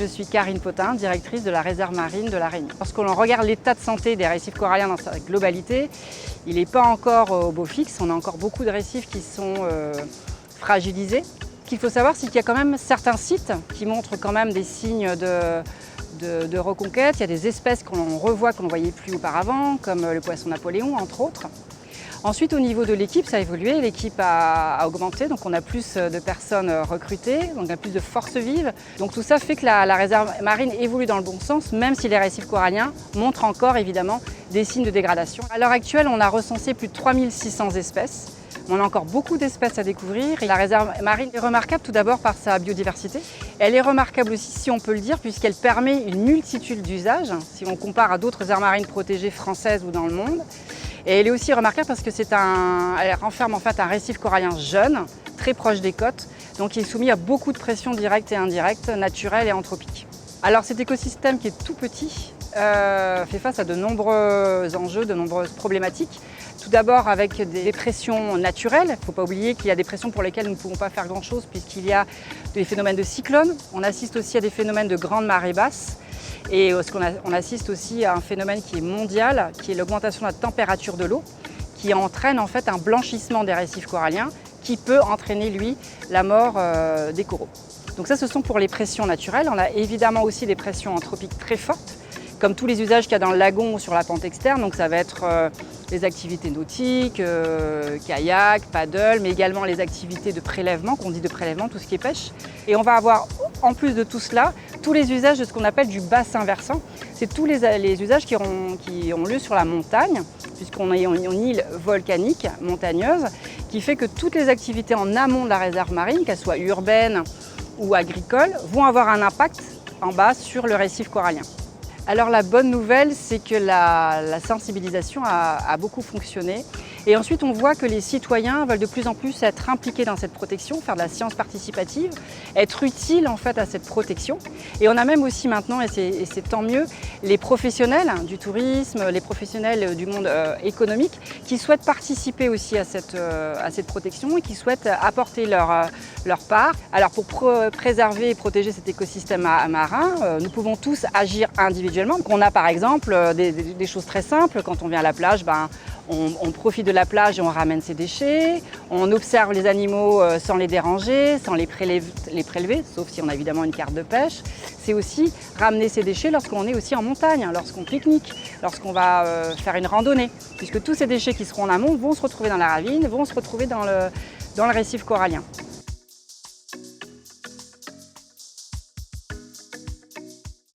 je suis Karine Potin, directrice de la réserve marine de La Réunion. Lorsqu'on regarde l'état de santé des récifs coralliens dans sa globalité, il n'est pas encore au beau fixe. On a encore beaucoup de récifs qui sont fragilisés. Ce qu'il faut savoir, c'est qu'il y a quand même certains sites qui montrent quand même des signes de reconquête. Il y a des espèces qu'on revoit qu'on ne voyait plus auparavant, comme le poisson Napoléon, entre autres. Ensuite, au niveau de l'équipe, ça a évolué. L'équipe a augmenté, donc on a plus de personnes recrutées, donc on a plus de forces vives. Donc tout ça fait que la réserve marine évolue dans le bon sens, même si les récifs coralliens montrent encore évidemment des signes de dégradation. À l'heure actuelle, on a recensé plus de 3600 espèces. On a encore beaucoup d'espèces à découvrir. Et la réserve marine est remarquable tout d'abord par sa biodiversité. Elle est remarquable aussi, si on peut le dire, puisqu'elle permet une multitude d'usages, si on compare à d'autres aires marines protégées françaises ou dans le monde. Et elle est aussi remarquable parce que elle renferme en fait un récif corallien jeune, très proche des côtes, donc il est soumis à beaucoup de pressions directes et indirectes, naturelles et anthropiques. Alors cet écosystème qui est tout petit fait face à de nombreux enjeux, de nombreuses problématiques. Tout d'abord avec des pressions naturelles. Il ne faut pas oublier qu'il y a des pressions pour lesquelles nous ne pouvons pas faire grand-chose puisqu'il y a des phénomènes de cyclones. On assiste aussi à des phénomènes de grandes marées basses. Et on assiste aussi à un phénomène qui est mondial, qui est l'augmentation de la température de l'eau, qui entraîne en fait un blanchissement des récifs coralliens, qui peut entraîner, lui, la mort des coraux. Donc ça, ce sont pour les pressions naturelles. On a évidemment aussi des pressions anthropiques très fortes, comme tous les usages qu'il y a dans le lagon ou sur la pente externe. Donc ça va être les activités nautiques, kayak, paddle, mais également les activités de prélèvement, qu'on dit de prélèvement, tout ce qui est pêche. Et on va avoir, en plus de tout cela, tous les usages de ce qu'on appelle du bassin versant. C'est tous les usages qui ont lieu sur la montagne, puisqu'on est une île volcanique, montagneuse, qui fait que toutes les activités en amont de la réserve marine, qu'elles soient urbaines ou agricoles, vont avoir un impact en bas sur le récif corallien. Alors la bonne nouvelle, c'est que la sensibilisation a beaucoup fonctionné. Et ensuite, on voit que les citoyens veulent de plus en plus être impliqués dans cette protection, faire de la science participative, être utiles en fait à cette protection. Et on a même aussi maintenant, et c'est tant mieux, les professionnels du tourisme, les professionnels du monde économique qui souhaitent participer aussi à cette protection et qui souhaitent apporter leur part. Alors pour préserver et protéger cet écosystème marin, nous pouvons tous agir individuellement. Donc on a par exemple des choses très simples. Quand on vient à la plage, on profite de la plage et on ramène ses déchets. On observe les animaux sans les déranger, sans les prélever, sauf si on a évidemment une carte de pêche. C'est aussi ramener ses déchets lorsqu'on est aussi en montagne, lorsqu'on pique-nique, lorsqu'on va faire une randonnée, puisque tous ces déchets qui seront en amont vont se retrouver dans la ravine, vont se retrouver dans le récif corallien.